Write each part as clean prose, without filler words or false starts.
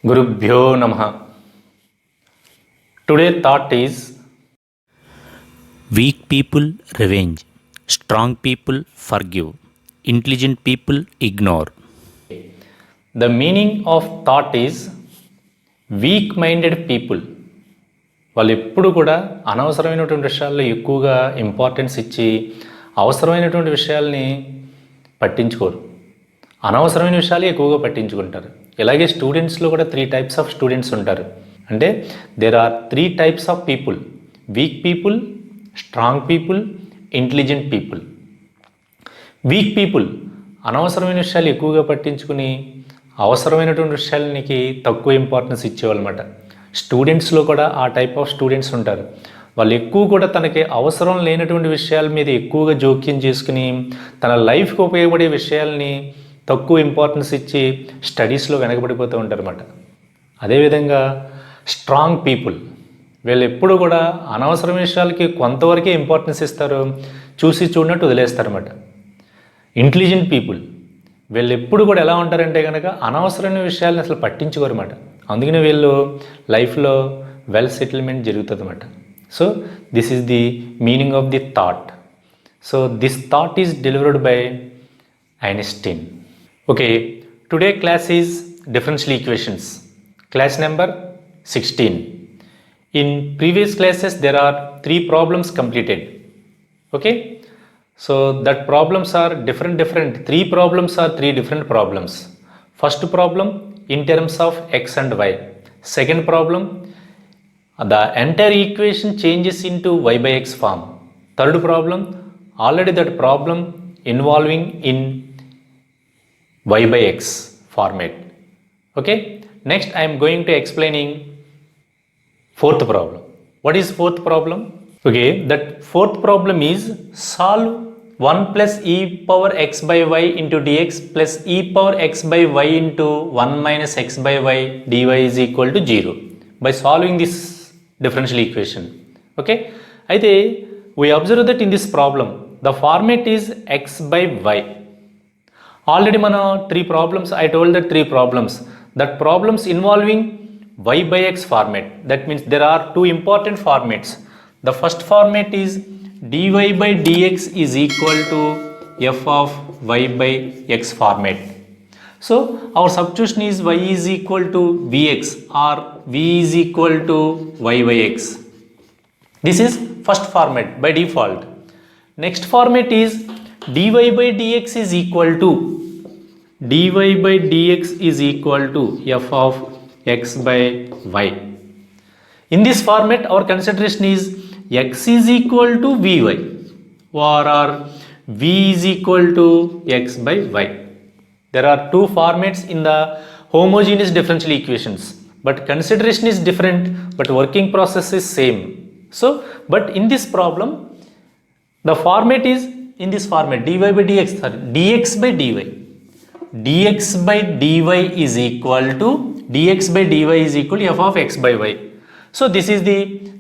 Gurubhyo Namaha. Today thought is weak people revenge, strong people forgive, intelligent people ignore. the meaning of thought is weak minded people. వాళ్ళు ఎప్పుడు కూడా అనవసరమైనటువంటి విషయాల్లో ఎక్కువగా importance ఇచ్చి అవసరమైనటువంటి విషయాల్ని పట్టించుకోరు. అనవసరమైన విషయాలు ఎక్కువగా పట్టించుకుంటారు. ఇలాగే స్టూడెంట్స్లో కూడా 3 టైప్స్ ఆఫ్ స్టూడెంట్స్ ఉంటారు. అంటే there are 3 types of people: weak people, strong people, intelligent people. Weak people అనవసరమైన విషయాలు ఎక్కువగా పట్టించుకుని అవసరమైనటువంటి విషయాలకి తక్కువ ఇంపార్టెన్స్ ఇచ్చేవాళ్ళమాట. స్టూడెంట్స్లో కూడా ఆ టైప్ ఆఫ్ స్టూడెంట్స్ ఉంటారు. వాళ్ళు ఎక్కువ కూడా తనకి అవసరం లేనటువంటి విషయాల మీద ఎక్కువగా జోక్యం చేసుకుని తన లైఫ్కి ఉపయోగపడే విషయాల్ని తక్కువ ఇంపార్టెన్స్ ఇచ్చి స్టడీస్లో వెనకబడిపోతూ ఉంటారు అన్నమాట. అదేవిధంగా స్ట్రాంగ్ పీపుల్ వీళ్ళు ఎప్పుడు కూడా అనవసరమైన విషయాలకి కొంతవరకే ఇంపార్టెన్స్ ఇస్తారు, చూసి చూడనట్టు వదిలేస్తారన్నమాట. ఇంటెలిజెంట్ పీపుల్ వీళ్ళు ఎప్పుడు కూడా ఎలా ఉంటారంటే కనుక అనవసరమైన విషయాలను అసలు పట్టించుకోరు అన్నమాట. అందుకని వీళ్ళు లైఫ్లో వెల్ సెటిల్మెంట్ జరుగుతుంది అన్నమాట. So this is the meaning of the thought. So this thought is delivered by Einstein. Okay, today class is differential equations, class number 16. In previous classes there are 3 problems completed. Okay, so that problems are different. 3 problems are 3 different problems. First problem in terms of x and y. Second problem, the entire equation changes into y by x form. Third problem, already that problem involving in y by x format. Okay, next I am going to explaining fourth problem. What is fourth problem? Okay, that fourth problem is solve 1 plus e power x by y into dx plus e power x by y into 1 minus x by y dy is equal to 0 by solving this differential equation. Okay, అయితే we observe that in this problem the format is x by y. Already మన 3 problems, I told that 3 problems, that problems involving y by x format. That means there are 2 important formats. The first format is dy by dx is equal to f of y by x format. So our substitution is y is equal to vx or v is equal to y by x. This is first format by default. Next format is dy by dx is equal to f of x by y. In this format our consideration is x is equal to vy or v is equal to x by y. There are 2 formats in the homogeneous differential equations, but consideration is different, but working process is same. So but in this problem the format is in this format dy by dx, dx by dy is equal to f of x by y. So this is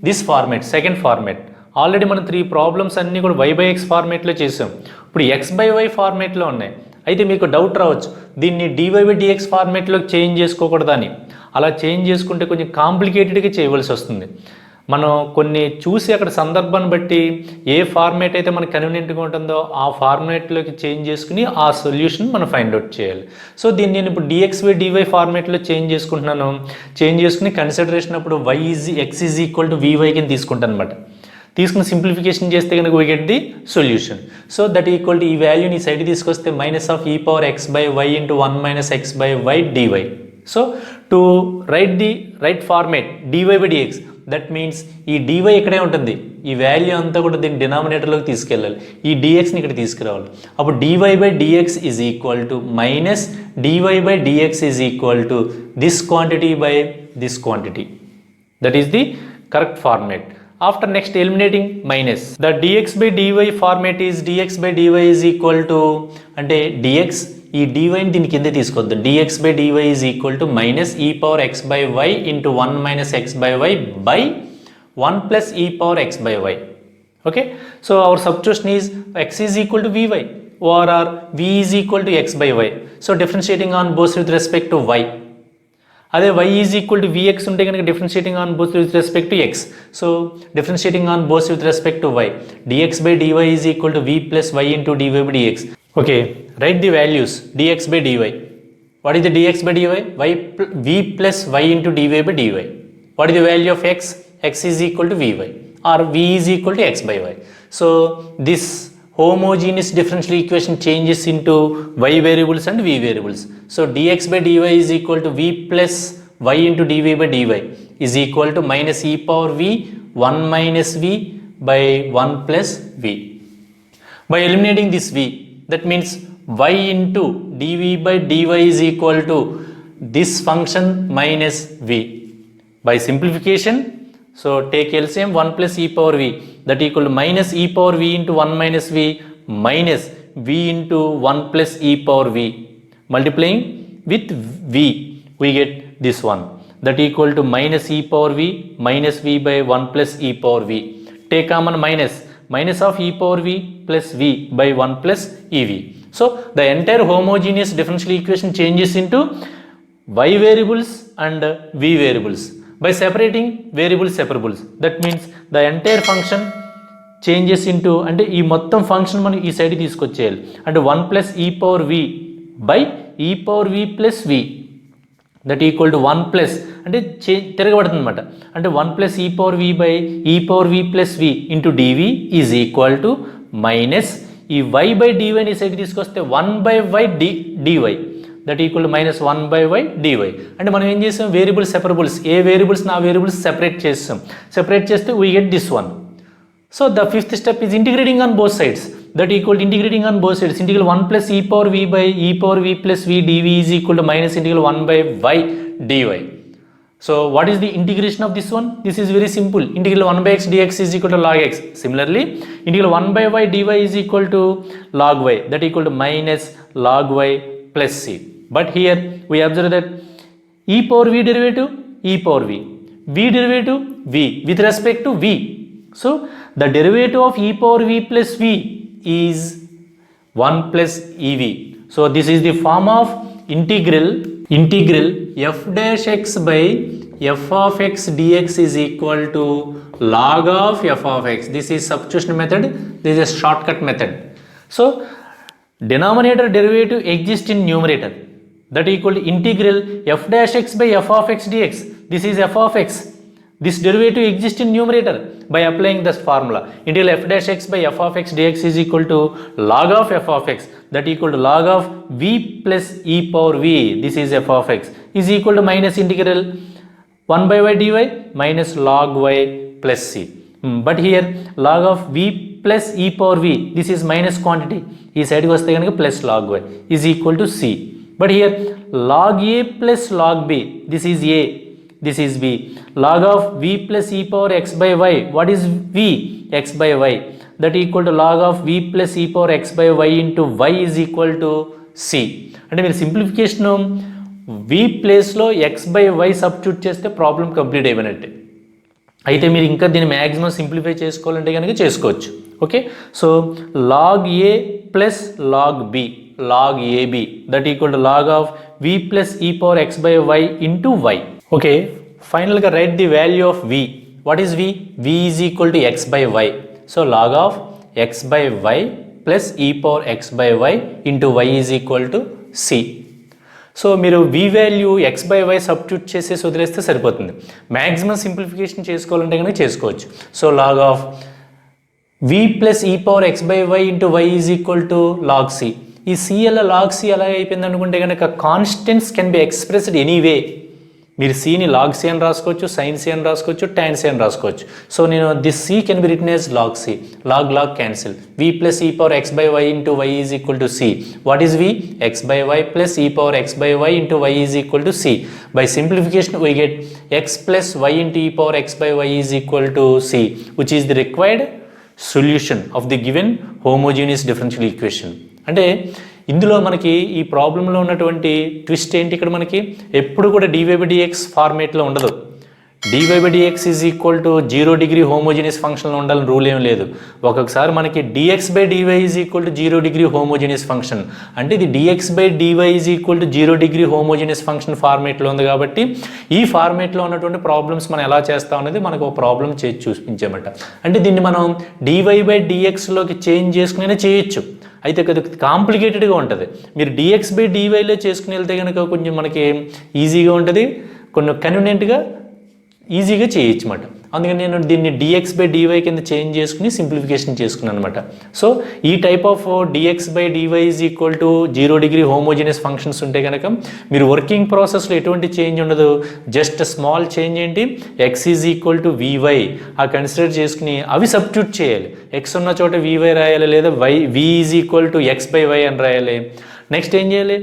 this format, second format. Already మనం 3 problems అన్నీ కూడా y by x ఫార్మేట్లో చేసాం. ఇప్పుడు x by y ఫార్మేట్లో ఉన్నాయి. అయితే మీకు doubt రావచ్చు, దీన్ని dy by dx ఫార్మేట్లోకి చేంజ్ చేసుకోకూడదని. అలా చేంజ్ చేసుకుంటే కొంచెం కాంప్లికేటెడ్గా చేయవలసి వస్తుంది. మనం కొన్ని చూసి అక్కడ సందర్భాన్ని బట్టి ఏ ఫార్మేట్ అయితే మనకు కన్వీనియంట్గా ఉంటుందో ఆ ఫార్మేట్లోకి చేంజ్ చేసుకుని ఆ సొల్యూషన్ మనం ఫైండ్ అవుట్ చేయాలి. సో దీన్ని నేను ఇప్పుడు dx by dy ఫార్మేట్లో చేంజ్ చేసుకుంటున్నాను. చేంజ్ చేసుకుని కన్సిడరేషన్ అప్పుడు x is equal to vy కింద తీసుకుంటాను అనమాట. తీసుకుని సింప్లిఫికేషన్ చేస్తే కనుక we get the solution. So that equal to ఈ వాల్యూని సైడ్ తీసుకొస్తే minus of e power x by y into 1 minus x by y dy. So to right the right format dy by dx, that means ఈ dy ఇక్కడే ఉంటుంది, ఈ value అంతా కూడా దీన్ని డినామినేటర్లోకి తీసుకెళ్ళాలి, ఈ dxని ఇక్కడ తీసుకురావాలి. అప్పుడు dy by dx is equal to minus dy by dx is equal to this quantity by this quantity. That is the correct format. After next eliminating minus, the dx by dy format is dx by dy is equal to, అంటే dx ఈ dy ని దీని కింద తీసుకొద్దాం. dx by dy is equal to minus e power x by y into 1 minus x by y by 1 plus e power x by y. Okay, so our substitution is x is equal to vy or v is equal to x by y. So differentiating on both with respect to y. అదే y is equal to vx ఉంటే కనుక differentiating on both with respect to x. So differentiating on both with respect to y, dx by dy is equal to v plus y into dy by dx. Okay, right the values dx by dy. What is the dx by dy? v plus y into dy by dy. What is the value of x? X is equal to vy or v is equal to x by y. So this homogeneous differential equation changes into y variables and v variables. So dx by dy is equal to v plus y into dy by dy is equal to minus e power v 1 minus v by 1 plus v. By eliminating this v, that means y into dv by dy is equal to this function minus v. By simplification, so take LCM 1 plus e power v, that equal to minus e power v into 1 minus v minus v into 1 plus e power v. Multiplying with v, we get this one, that equal to minus e power v minus v by 1 plus e power v. Take common minus of e power v plus v by 1 plus ev. So the entire homogeneous differential equation changes into y variables and v variables by separating variables separables. That means the entire function changes into, అంటే ఈ మొత్తం function మనం ఈ side తీసుకొచ్చేయాలి. అంటే 1 plus e power v by e power v plus v, that equal to 1 plus అంటే తిరగబడుతుంది అనమాట. అంటే 1 plus e power v by e power v plus v into dv is equal to minus e y by డివైని ఈ side తీసుకొస్తే 1 by y dy, that equal to minus 1 by y dy. అంటే మనం ఏం చేసాం, వేరియబుల్స్ సెపరబుల్స్, ఏ variables నా variables separate చేస్తాం. సెపరేట్ చేస్తే we get this one. So the fifth step is integrating on both sides, that equal to integrating on both sides. Integral 1 plus e power v by e power v plus v dv is equal to minus integral 1 by y dy. So what is the integration of this one? This is very simple. Integral 1 by x dx is equal to log x. Similarly, integral 1 by y dy is equal to log y, that equal to minus log y plus c. But here we observe that e power v derivative, e power v, v derivative v with respect to v. So the derivative of e power v plus v is 1 plus ev. So this is the form of integral f dash x by f of x dx is equal to log of f of x. This is substitution method. This is a shortcut method. So denominator derivative exists in numerator, that equal to integral f dash x by f of x dx. This is f of x. This derivative exists in numerator by applying this formula. Integral f dash x by f of x dx is equal to log of f of x, that equal to log of v plus e power v, this is f of x, is equal to minus integral 1 by y dy minus log y plus c. But here log of v plus e power v, this is minus quantity, ఈ సైడ్కి వస్తే కనుక plus log y is equal to c. But here log a plus log b, this is a, this is b. Log of v plus e power x by y, what is v? X by y, that equal to log of v plus e power x by y into y is equal to c. అంటే మీరు simplification v ప్లేస్లో x by y substitute చేస్తే problem complete అయిపోయినట్టే. అయితే మీరు ఇంకా దీన్ని maximum simplify చేసుకోవాలంటే కనుక చేసుకోవచ్చు. Okay, so log a plus log b, log ab, that equal to log of v plus e power x by y into y. Okay, ఫైనల్గా write the value of v. What is v? v is equal to x by y. So log of x by y plus e power x by y into y is equal to c. So మీరు v value x by y substitute చేసేసి వదిలేస్తే సరిపోతుంది. Maximum simplification చేసుకోవాలంటే కనుక చేసుకోవచ్చు. So log of v plus e power x by y into y is equal to log c. ఈ c అలా log c అలా అయిపోయింది అనుకుంటే కనుక constants can be expressed anyway. మీరు cని లాగ్ c అని రాసుకోవచ్చు, సైన్ c అని రాసుకోవచ్చు, tan c అని రాసుకోవచ్చు. సో నేను this c can be written as log c. Log log cancel. v plus e power x by y into y is equal to c. What is v? x by y plus e power x by y into y is equal to c. By simplification we get x plus y into e power x by y is equal to c, which is the required solution of the given homogeneous differential equation. అంటే ఇందులో మనకి ఈ ప్రాబ్లంలో ఉన్నటువంటి twist ఏంటి, ఇక్కడ మనకి ఎప్పుడు కూడా dy by dx ఫార్మేట్లో ఉండదు. dy by dx is equal to 0 degree homogeneous ఫంక్షన్లో ఉండాలని రూల్ ఏం లేదు. ఒక్కొక్కసారి మనకి dx by dy is equal to 0 degree homogeneous function, అంటే ఇది dx by dy is equal to 0 degree homogeneous function ఫార్మేట్లో ఉంది కాబట్టి ఈ ఫార్మేట్లో ఉన్నటువంటి ప్రాబ్లమ్స్ మనం ఎలా చేస్తాం అనేది మనకు ఒక ప్రాబ్లం చేసి చూపించామట. అంటే దీన్ని మనం dy by dxలోకి చేంజ్ చేసుకునే చేయొచ్చు, అయితే కొద్దిగా కాంప్లికేటెడ్గా ఉంటుంది. మీరు dx by dyలో చేసుకుని వెళ్తే కనుక కొంచెం మనకి ఈజీగా ఉంటుంది, కొన్ని కన్వీనియంట్గా ఈజీగా చేయొచ్చు అనమాట. అందుకని నేను దీన్ని dx by dy కింద చేంజ్ చేసుకుని సింప్లిఫికేషన్ చేసుకున్నాను అనమాట. సో ఈ type of dx by dy is equal to 0 degree homogeneous functions ఉంటే కనుక మీరు వర్కింగ్ ప్రాసెస్లో ఎటువంటి చేంజ్ ఉండదు, జస్ట్ స్మాల్ చేంజ్ ఏంటి, x is equal to vy ఆ కన్సిడర్ చేసుకుని అవి సబ్స్టిట్యూట్ చేయాలి. x ఉన్న చోట vy రాయాలి, లేదా v is equal to x by y అని రాయాలి. నెక్స్ట్ ఏం చేయాలి,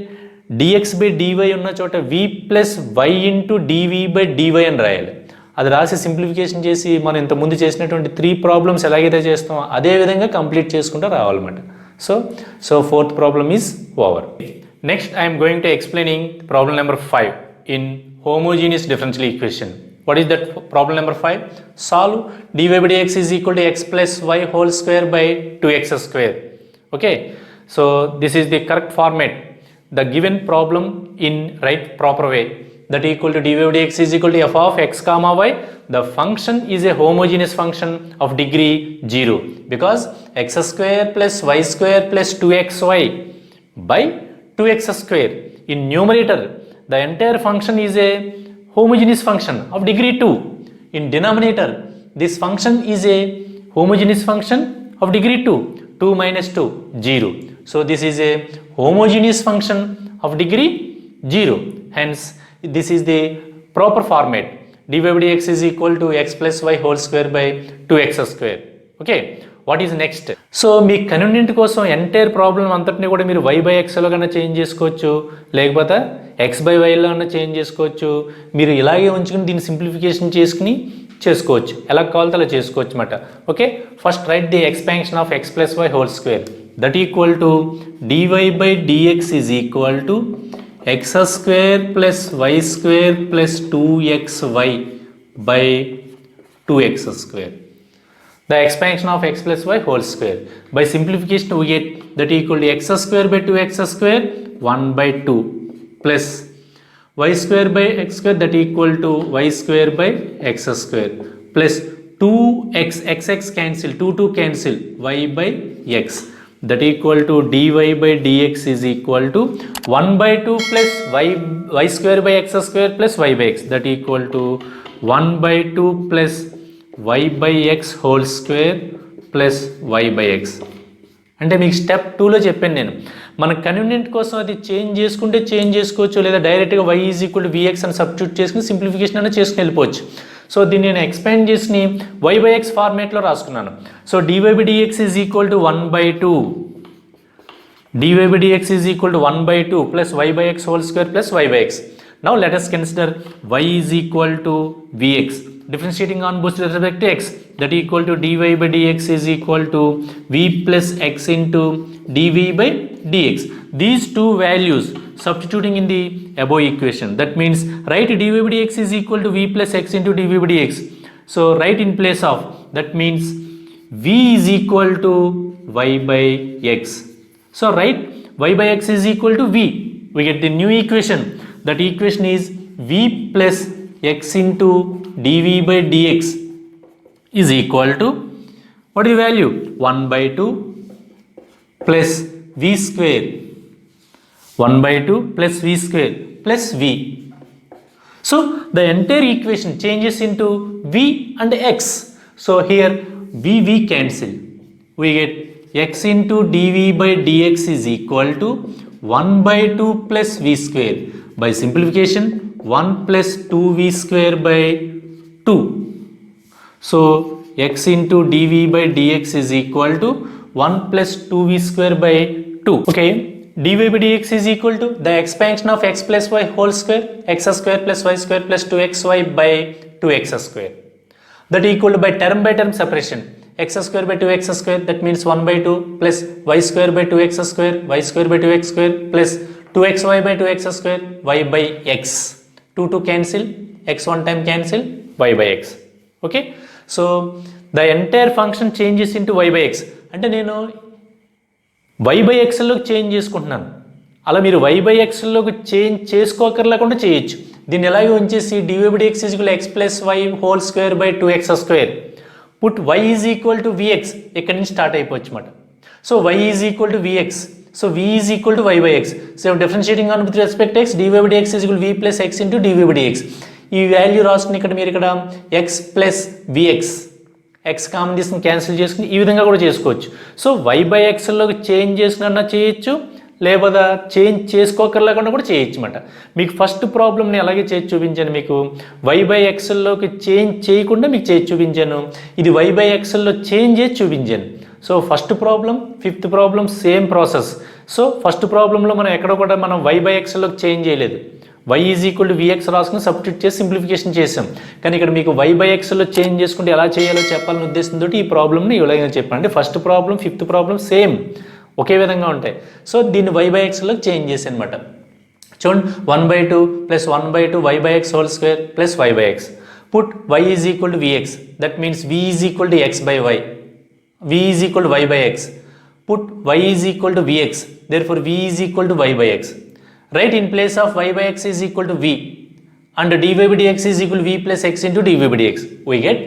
dx by dy ఉన్న చోట v plus y into dv by dy అని రాయాలి. అది రాసి సింప్లిఫికేషన్ చేసి మనం ఇంతకుముందు చేసినటువంటి 3 ప్రాబ్లమ్స్ ఎలాగైతే చేస్తామో అదే విధంగా కంప్లీట్ చేసుకుంటూ రావాలన్నమాట. So fourth problem is over. Next I'm going to explaining problem number 5 in homogeneous differential equation. What is that problem number 5? Solve dy by dx is equal to x plus y whole square by 2x square. Okay, so this is the correct format. The given problem in right proper way, that equal to dy by dx is equal to f of x comma y. The function is a homogeneous function of degree 0 because x square plus y square plus 2xy by 2x square. In numerator, the entire function is a homogeneous function of degree 2. In denominator, this function is a homogeneous function of degree 2. 2 minus 2, 0. So this is a homogeneous function of degree 0. Hence, this is the proper format. dy by dx is equal to x plus y whole square by 2x square. Okay, what is next? So me convenient కోసం entire problem అంతటిని కూడా మీరు y by xలో కన్నా change చేసుకోవచ్చు, లేకపోతే x by yలో కన్నా change చేసుకోవచ్చు. మీరు ఇలాగే ఉంచుకుని దీన్ని సింప్లిఫికేషన్ చేసుకుని చేసుకోవచ్చు, ఎలా కావాలితే అలా చేసుకోవచ్చు అన్నమాట. Okay, first right the expansion of x plus y whole square, that equal to dy by dx is equal to x square plus y square plus 2xy by 2x square. The expansion of x plus y whole square. By simplification we get that equal to x square by 2x square 1 by 2 plus y square by x square, that equal to y square by x square plus 2x, x cancel, 2 cancel, y by x, that equal to dy by dx is equal to 1 by 2 plus y square by x square plus y by x, that equal to 1 by 2 plus y by x whole square plus y by x. అంటే మీకు step 2లో చెప్పాను నేను, మన convenient కోసం అది change చేసుకుంటే change చేసుకోవచ్చు, లేదా డైరెక్ట్గా y is equal to vx అని సబ్స్టిట్యూట్ చేసుకుని సింప్లిఫికేషన్ అనేది చేసుకుని వెళ్ళిపోవచ్చు. సో దీన్ని నేను ఎక్స్పాండ్ చేసి y by x ఫార్మేట్లో రాసుకున్నాను. So dy by dx is equal to 1 by 2, dy by dx is equal to 1 by 2 plus y by x whole square plus y by x. Now let us consider y is equal to vx, differentiating on both with respect to x, that equal to dy by dx is equal to v plus x into dv by dx. These two values substituting in the above equation, that means write dy by dx is equal to v plus x into dv by dx. So write in place of, that means v is equal to y by x. So write y by x is equal to v. We get the new equation. That equation is v plus x into dv by dx is equal to, what is the value? 1 by 2 plus v square, 1 by 2 plus v square plus v. So the entire equation changes into v and x. So here v cancel. We get x into dv by dx is equal to 1 by 2 plus v square. By simplification, 1 plus 2v square by 2. So x into dv by dx is equal to 1 plus 2v square by 2. Okay, dy by dx is equal to the expansion of x plus y whole square, x square plus y square plus 2xy by 2x square. That equal to by term separation, x square by 2x square, that means 1 by 2 plus y square by 2x square, y square by 2x square plus 2xy by 2x square, y by x. 2 cancel, x one time cancel, y by x. Okay, so the entire function changes into y by x. అంటే నేను y by xలోకి change చేసుకుంటున్నాను. అలా మీరు y by xలోకి change చేసుకోకర్లేకుండా చేయొచ్చు. దీన్ని ఎలాగే ఉంచేసి dy by dx is equal to x plus y whole square by 2x square. Put y is equal to vx. ఇక్కడి నుంచి స్టార్ట్ అయిపోవచ్చు అన్నమాట. So y is equal to vx. So v is equal to y by x. So differentiating on with respect x, dy by dx is equal to v plus x into dy by dx. ఈ value రాసుకుని ఇక్కడ మీరు ఇక్కడ x plus vx, x common తీసుకుని cancel చేసుకుని ఈ విధంగా కూడా చేసుకోవచ్చు. సో y by xలోకి చేంజ్ చేసుకున్నా చేయొచ్చు, లేదా చేంజ్ చేసుకోకర్లేకుండా కూడా చేయొచ్చు అన్నమాట. మీకు ఫస్ట్ ప్రాబ్లమ్ని అలాగే చేసి చూపించాను. మీకు y by xలోకి చేంజ్ చేయకుండా మీకు చేసి చూపించాను. ఇది y by xలో చేంజ్ చేసి చూపించాను. So first problem, fifth problem same process. So first ప్రాబ్లంలో మనం ఎక్కడ కూడా మనం y by xలోకి చేంజ్ చేయలేదు. y is equal to vx రాసుకుని సబ్స్టిట్యూట్ చేసి సింప్లిఫికేషన్ చేసాం. కానీ ఇక్కడ మీకు y by xలో చేంజ్ చేసుకుంటే ఎలా చేయాలో చెప్పాలని ఉద్దేశంతో ఈ ప్రాబ్లమ్ని ఇలాగే చెప్పాను. అంటే first problem, fifth problem same ఒకే విధంగా ఉంటాయి. సో దీన్ని y by xలోకి చేంజ్ చేసి అనమాట. చూడండి, 1/2 plus 1/2 y by x whole square plus y by x. Put y is equal to vx. That means v is equal to x by y. v is equal to y by x. Put y is equal to vx. therefore v is equal to y by x. Write in place of y by x is equal to v and dy by dx is equal to v plus x into dy by dx. We get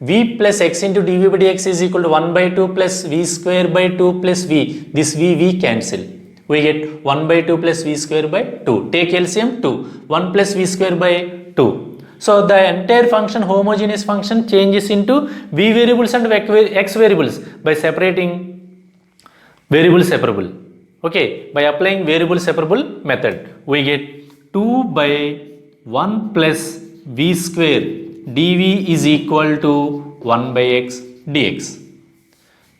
v plus x into dy by dx is equal to 1/2 plus v square by 2 plus v. This v cancel. We get 1/2 plus v square by 2. Take LCM 2. 1 plus v square by 2. So the entire function, homogeneous function, changes into v variables and x variables by separating variable separable. Okay, by applying variable separable method, we get 2 by 1 plus v square dv is equal to 1 by x dx.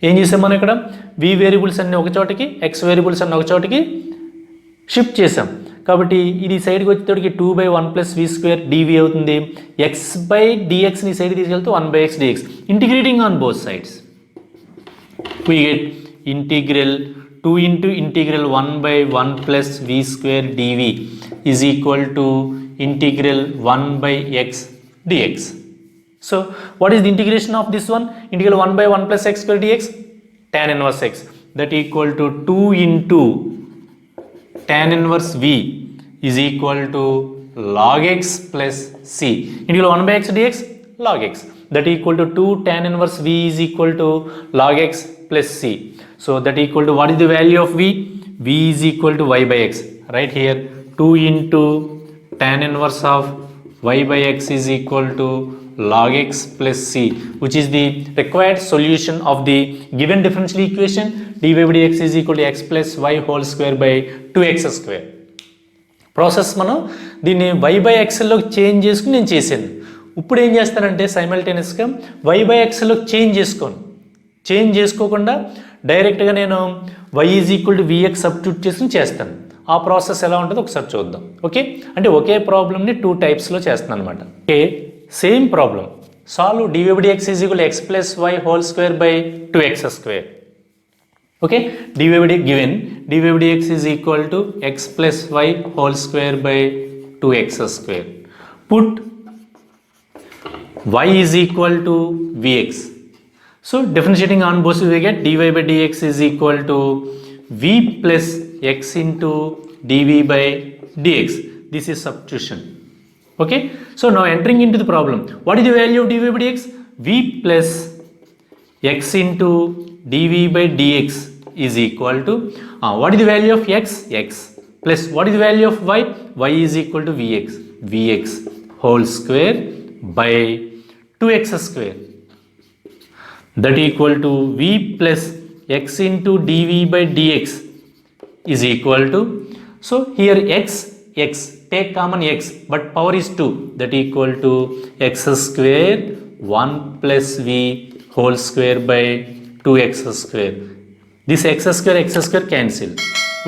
ఏం చేసాం మనం ఇక్కడ v variables అన్ని ఒక చోటకి, x variables అన్ని ఒక చోటకి షిఫ్ట్ చేసాం. కాబట్టి ఇది సైడ్కి వచ్చేటోడికి 2 by 1 plus v square dv అవుతుంది. x by dxని సైడ్ తీసుకెళ్తే 1 by x dx. Integrating on both sides, we get integral 2 into integral 1 by 1 plus v square dv is equal to integral 1 by x dx. So what is the integration of this one? Integral 1 by 1 plus x square dx, tan inverse x, that equal to 2 into tan inverse v is equal to log x plus c. Integral 1 by x dx, log x, that equal to 2 tan inverse v is equal to log x plus c. So that equal to, what is the value of v? v is equal to y by x. Right here 2 into tan inverse of y by x is equal to log x plus c, which is the required solution of the given differential equation. dy by dx is equal to x plus y whole square by 2x square. Process మనం దీన్ని y by xలోకి change చేసుకుని నేను చేశాను. ఇప్పుడు ఏం చేస్తానంటే సైమల్టేనియస్గా y by xలోకి change చేసుకోకుండా డైరెక్ట్గా నేను y is equal to vx substitute చేసుకుని చేస్తాను. ఆ ప్రాసెస్ ఎలా ఉంటుందో ఒకసారి చూద్దాం. ఓకే, అంటే ఒకే ప్రాబ్లమ్ని 2 టైప్స్లో చేస్తున్నాను అనమాట. Okay, same problem solve. dy by dx is equal to x plus y whole square by 2x square. Okay, dy by dx given, dy by dx is equal to x plus y whole square by 2x square. Put y is equal to vx. So differentiating on both sides, we get dy by dx is equal to v plus x into dv by dx. This is substitution. Okay, so now entering into the problem, what is the value of dy by dx? v plus x into dv by dx is equal to what is the value of x? X plus what is the value of y? Y is equal to vx whole square by 2x square. That equal to v plus x into dv by dx is equal to, so here x, take common x, but power is 2, that equal to x square 1 plus v whole square by 2x square. This x square cancel.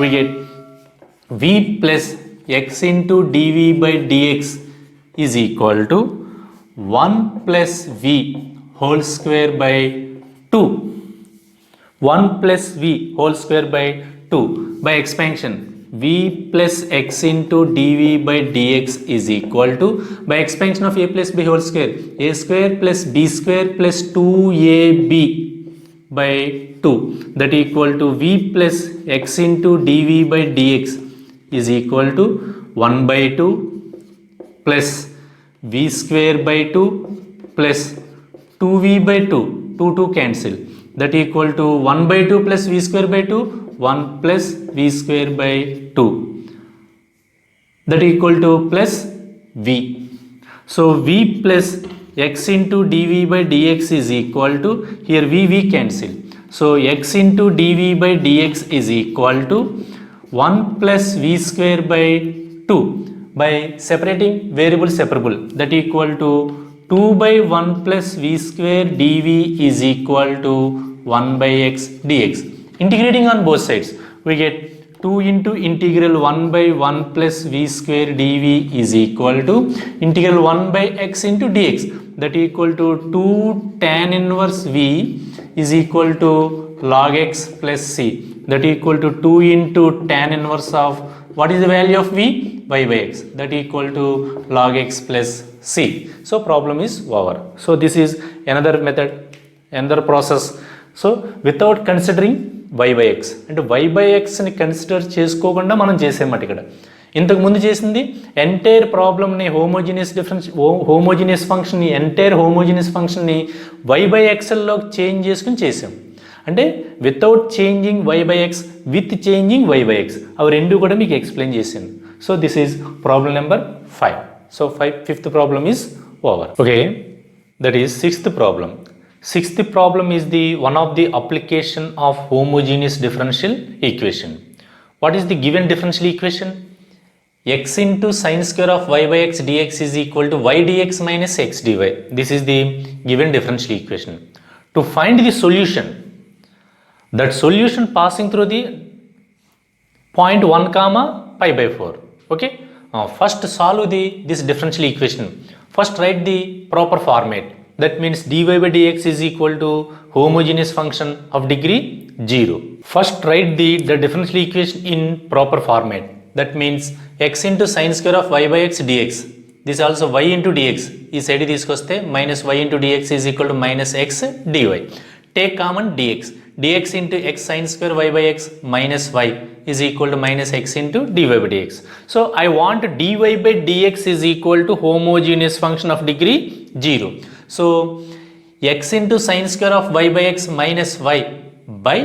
We get v plus x into dv by dx is equal to 1 plus v whole square by 2. 1 plus v whole square by 2 by expansion. v plus x into dv by dx is equal to, by expansion of a plus b whole square, a square plus b square plus 2ab by 2, that equal to v plus x into dv by dx is equal to 1 by 2 plus v square by 2 plus 2v by 2, 2 cancel, that equal to 1 by 2 plus v square by 2, 1 plus v square by 2, that equal to plus v. So v plus x into dv by dx is equal to, here v cancel, so x into dv by dx is equal to 1 plus v square by 2, by separating variable separable, that equal to 2 by 1 plus v square dv is equal to 1 by x dx. Integrating on both sides, we get 2 into integral 1 by 1 plus v square dv is equal to integral 1 by x into dx, that equal to 2 tan inverse v is equal to log x plus c, that equal to 2 into tan inverse of, what is the value of v? Y by x, that equal to log x plus c. So problem is over. So this is another method, another process. So without considering y by x, అంటే y by x ని consider చేసుకోకుండా మనం చేసేమాట ఇక్కడ. ఇంతకుముందు చేసింది entire ప్రాబ్లమ్ని homogeneous ఫంక్షన్ని, entire homogeneous ఫంక్షన్ని y by xలోకి చేంజ్ చేసుకుని చేసాం. అంటే without changing y by x, with changing y by x, అవి రెండు కూడా మీకు ఎక్స్ప్లెయిన్ చేసాను. So this is problem number 5. So fifth problem is over. Okay, that is sixth problem. Sixth problem is the one of the application of homogeneous differential equation. What is the given differential equation? X into sin square of y by x dx is equal to y dx minus x dy. This is the given differential equation. To find the solution, that solution passing through the point 1 comma pi by 4. Okay. First solve this differential equation. First write the proper format. That means dy by dx is equal to homogeneous function of degree 0. First write the differential equation in proper format. That means x into sin square of y by x dx. This also y into dx. ఈ side తీసుకొస్తే minus y into dx is equal to minus x dy. Take common dx. dx into x sin square y by x minus y is equal to minus x into dy by dx. So I want dy by dx is equal to homogeneous function of degree 0. So x into sin square of y by x minus y by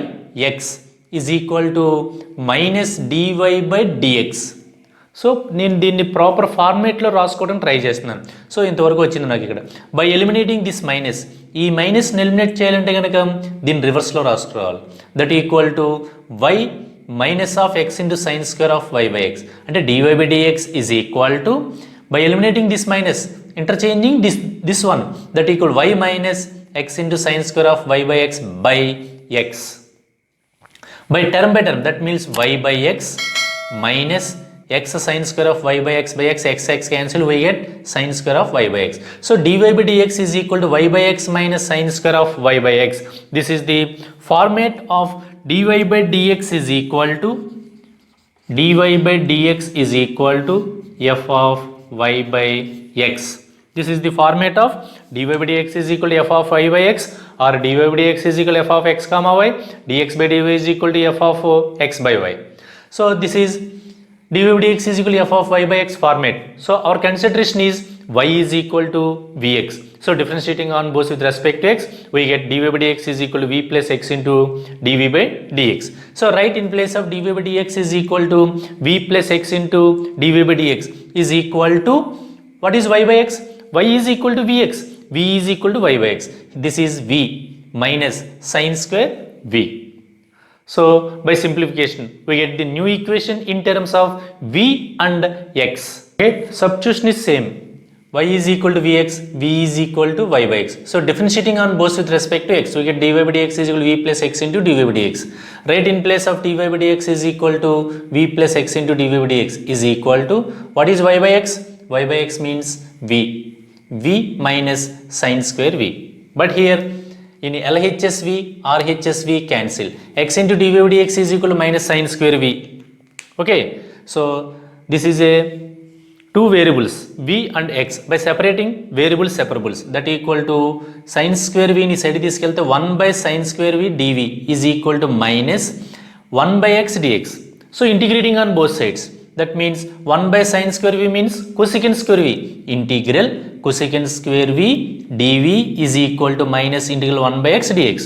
x is equal to minus dy by dx. So నేను దీన్ని proper ఫార్మేట్లో రాసుకోవడం try చేస్తున్నాను. So ఇంతవరకు వచ్చింది నాకు ఇక్కడ. By eliminating this minus, ఈ మైనస్ని eliminate చేయాలంటే కనుక దీన్ని రివర్స్లో రాసుకోవాలి. That equal to y minus of x into sine square of y by x, అంటే dy by dx is equal to, by eliminating this minus interchanging this one, that equal y minus x into sine square of y by x by x. By term that means y by x minus x sin square of y by x cancel, we get sin square of y by x. So dy by dx is equal to y by x minus sin square of y by x. This is the format of dy by dx is equal to f of y by x. This is the format of dy by dx is equal to f of y by x, or dy by dx is equal to f of x comma y, dx by dy is equal to f of x by y. So this is dy by dx is equal to f of y by x format. So our consideration is y is equal to vx. So differentiating on both with respect to x, we get dy by dx is equal to v plus x into dv by dx. So write in place of dy by dx is equal to v plus x into dv by dx is equal to, what is y by x? Y is equal to vx. V is equal to y by x. This is v minus sin square v. So by simplification, we get the new equation in terms of v and x. Okay, substitution is same. Y is equal to vx, v is equal to y by x. So differentiating on both with respect to x, we get dy by dx is equal to v plus x into dy by dx. Right, in place of dy by dx is equal to v plus x into dy by dx is equal to, what is y by x? Y by x means v. V minus sin square v. But here in LHSV, RHSV cancel. X into dy by dx is equal to minus sin square v. Okay, so this is a two variables v and x. By separating variables separables, that equal to sin square v ని side తీసుకెళ్తే 1 by sin square v dv is equal to minus 1 by x dx. So integrating on both sides, that means 1 by sin square v means cosecant square v. Integral cosecant square v dv is equal to minus integral 1 by x dx.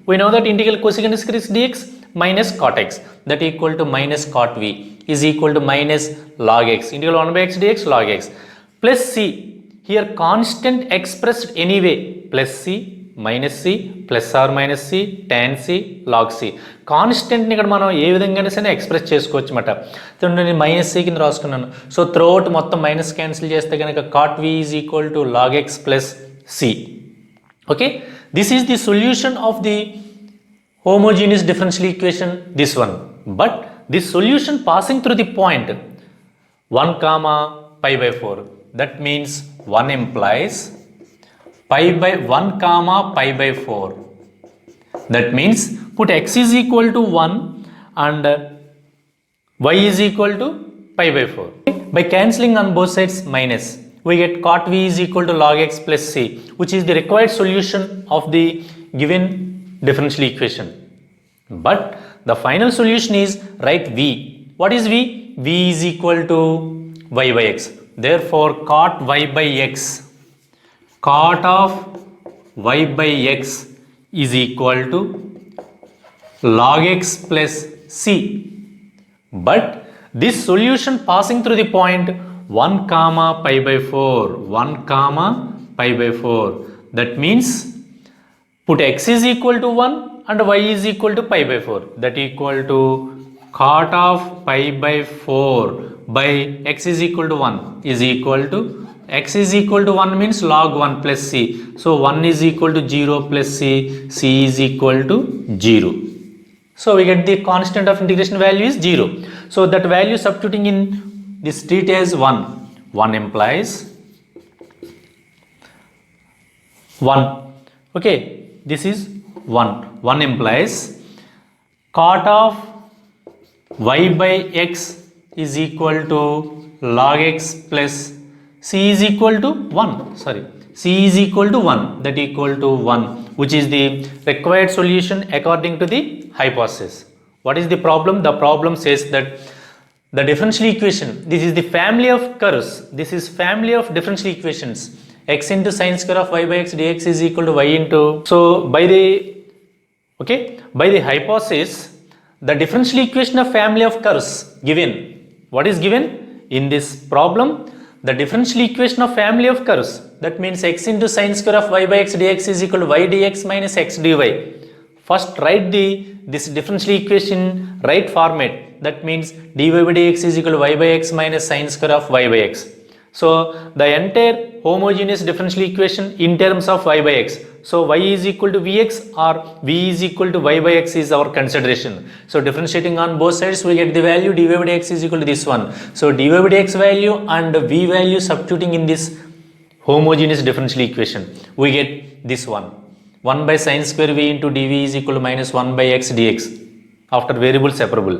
We know that integral cosecant square x dx minus cot x, that equal to minus cot v is equal to minus log x, integral 1 by x dx log x, plus c, here constant expressed anyway, plus c minus c plus or minus c tan c log c. కాన్స్టెంట్ని ఇక్కడ మనం ఏ విధంగానే సరే express చేసుకోవచ్చు అన్నమాట. నేను minus C కింద రాసుకున్నాను. So throughout మొత్తం మైనస్ క్యాన్సిల్ చేస్తే కనుక cot v is equal to log x plus C. Okay, this is the solution of the homogeneous differential equation, this one. But this solution passing through the point 1 comma pi by 4, that means 1 implies pi by 1 comma pi by 4. That means put x is equal to 1 and y is equal to pi by 4. By cancelling on both sides minus, we get cot v is equal to log x plus c, which is the required solution of the given differential equation. But the final solution is write v. What is v? V is equal to y by x. Therefore cot y by x, cot of y by x is equal to log x plus c. But this solution passing through the point 1 comma pi by 4, 1 comma pi by 4, that means put x is equal to 1 and y is equal to pi by 4, that equal to cot of pi by 4 by x is equal to 1 is equal to x is equal to 1 means log 1 plus c. So 1 is equal to 0 plus c, c is equal to 0. So we get the constant of integration value is 0. So that value substituting in this street as 1. 1 implies 1. Okay, this is 1. 1 implies cot of y by x is equal to log x plus c is equal to 1. Sorry, c is equal to 1, that equal to 1, which is the required solution according to the hypothesis. What is the problem? The problem says that the differential equation, this is the family of curves, this is family of differential equations, x into sin square of y by x dx is equal to y into, so by the hypothesis, the differential equation of family of curves given, what is given in this problem? The differential equation of family of curves, that means x into sin square of y by x dx is equal to y dx minus x dy. First write this differential equation right format, that means dy by dx is equal to y by x minus sin square of y by x. So the entire homogeneous differential equation in terms of y by x. So y is equal to vx or v is equal to y by x is our consideration. So differentiating on both sides, we get the value dy by dx is equal to this one. So dy by dx value and v value substituting in this homogeneous differential equation, we get this one. 1 by sin square v into dv is equal to minus 1 by x dx after variable separable.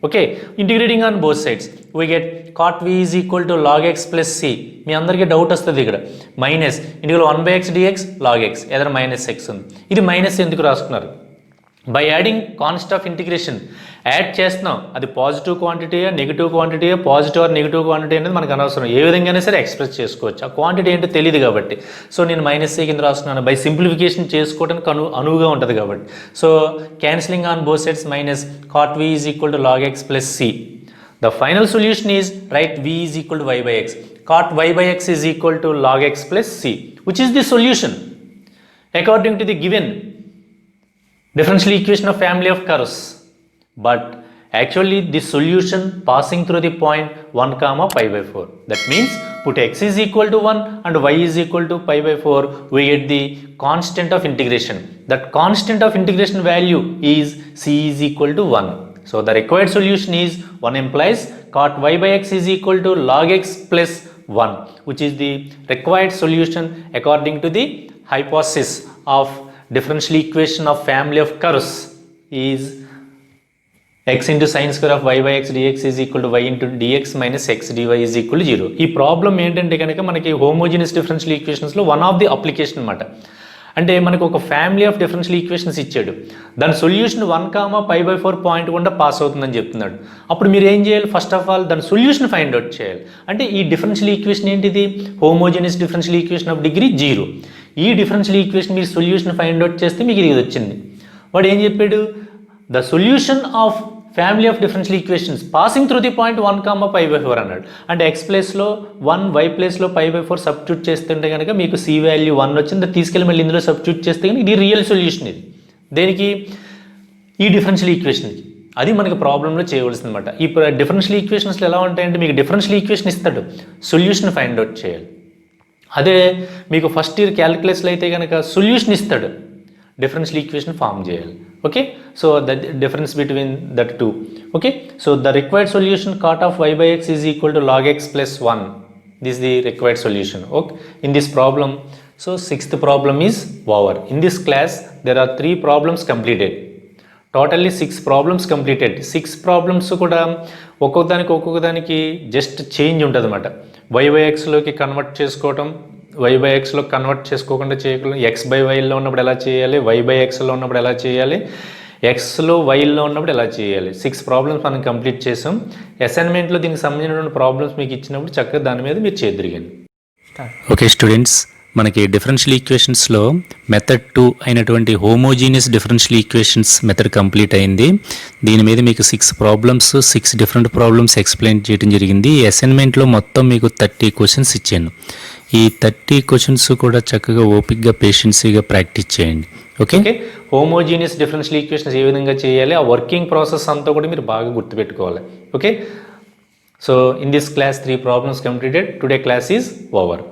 Okay, integrating on both sides, we get cot v is equal to log x plus c. మీ అందరికీ doubt వస్తుంది ఇక్కడ, minus integral 1 by x dx log x, ఎదర minus x ఉంది. ఇది minus ఎందుకు రాసుకున్నారు? By adding constant of integration add చేస్తున్నాం, అది పాజిటివ్ క్వాంటిటీయా నెగిటివ్ క్వాంటిటీయా, పాజిటివ్ ఆర్ నెగిటివ్ క్వాంటిటీ అనేది మనకు అనవసరం, ఏ విధంగానే సరే ఎక్స్ప్రెస్ చేసుకోవచ్చు, ఆ క్వాంటిటీ ఏంటో తెలియదు కాబట్టి. సో నేను మైనస్ సి కింద రాస్తున్నాను, బై సింప్లిఫికేషన్ చేసుకోవడానికి అనువుగా ఉంటుంది కాబట్టి. So cancelling on both sides minus cot v is equal to log x plus c. The final solution is write v is equal to y by x. Cot y by x is equal to log x plus c, which is the solution according to the given differential equation of family of curves. But actually the solution passing through the point 1 comma pi by 4. That means put x is equal to 1 and y is equal to pi by 4, we get the constant of integration. That constant of integration value is c is equal to 1. So the required solution is 1 implies cot y by x is equal to log x plus 1, which is the required solution according to the hypothesis of differential equation of family of curves is x into sin square of y by x dx is equal to y into dx minus x dy is equal to 0. ఈ problem ఏంటంటే కనుక మనకి homogeneous differential ఈక్వేషన్స్లో one of the application అనమాట. అంటే మనకు ఒక family of differential equations ఇచ్చాడు, దాని సొల్యూషన్ 1, π/4 పాయింట్ గుండా పాస్ అవుతుందని చెప్తున్నాడు. అప్పుడు మీరు ఏం చేయాలి, ఫస్ట్ ఆఫ్ ఆల్ దాని సొల్యూషన్ ఫైండ్ అవుట్ చేయాలి. అంటే ఈ డిఫరెన్షియల్ ఈక్వేషన్ ఏంటిది, homogeneous differential equation of degree 0. ఈ డిఫరెన్షియల్ ఈక్వేషన్ మీరు సొల్యూషన్ ఫైండ్ అవుట్ చేస్తే మీకు ఇది వచ్చింది. వాడు ఏం చెప్పాడు, the solution of family of differential equations passing through the point 1, π/4 అన్నాడు. అంటే x ప్లేస్లో 1, y ప్లేస్లో π/4 సబ్స్టిట్యూట్ చేస్తుంటే కనుక మీకు c వాల్యూ 1 వచ్చింది. తీసుకెళ్ళి మళ్ళీ ఇందులో సబ్స్టిట్యూట్ చేస్తే కనుక ఇది రియల్ సొల్యూషన్. ఇది దేనికి, ఈ డిఫరెన్షియల్ ఈక్వేషన్కి. అది మనకి ప్రాబ్లంలో చేయవలసింది అనమాట. ఈ డిఫరెన్షియల్ ఈక్వేషన్స్లో ఎలా ఉంటాయంటే మీకు డిఫరెన్షియల్ ఈక్వేషన్ ఇస్తాడు, సొల్యూషన్ ఫైండ్ అవుట్ చేయాలి. అదే మీకు ఫస్ట్ ఇయర్ క్యాలిక్యులస్లో అయితే కనుక సొల్యూషన్ ఇస్తాడు, డిఫరెన్షియల్ ఈక్వేషన్ ఫామ్ చేయాలి. Okay, so the difference between that two. Okay, so the required solution cot of y by x is equal to log x plus 1. This is the required solution. Okay, in this problem, so sixth problem is over. In this class there are 3 problems completed. Totally 6 problems completed. 6 problems కూడా ఒక్కొక్కదానికి just change ఉంటుంది అనమాట. y by xలోకి convert చేసుకోవటం, y by xలో convert చేసుకోకుండా చేయకుండా x by yలో ఉన్నప్పుడు ఎలా చేయాలి, y by xలో ఉన్నప్పుడు ఎలా చేయాలి, xలో yలో ఉన్నప్పుడు ఎలా చేయాలి. 6 ప్రాబ్లమ్స్ మనం కంప్లీట్ చేసాం. అసైన్మెంట్లో దీనికి సంబంధించినటువంటి ప్రాబ్లమ్స్ మీకు ఇచ్చినప్పుడు చక్కగా దాని మీద మీరు చేద్దరిగాను. ఓకే స్టూడెంట్స్, మనకి డిఫరెన్షియల్ ఈక్వేషన్స్లో మెథడ్ 2 అయినటువంటి homogeneous differential equations method complete అయింది. దీని మీద మీకు 6 ప్రాబ్లమ్స్, 6 డిఫరెంట్ ప్రాబ్లమ్స్ ఎక్స్ప్లెయిన్ చేయడం జరిగింది. ఈ అసైన్మెంట్లో మొత్తం మీకు 30 క్వశ్చన్స్ ఇచ్చాను. ఈ 30 క్వశ్చన్స్ కూడా చక్కగా ఓపిక్గా పేషెన్సీగా ప్రాక్టీస్ చేయండి. ఓకే, హోమోజీనియస్ డిఫరెన్షియల్ ఈక్వేషన్స్ ఏ విధంగా చేయాలి, ఆ వర్కింగ్ ప్రాసెస్ అంతా కూడా మీరు బాగా గుర్తుపెట్టుకోవాలి. Okay, so in this class 3 problems completed. Today class is over.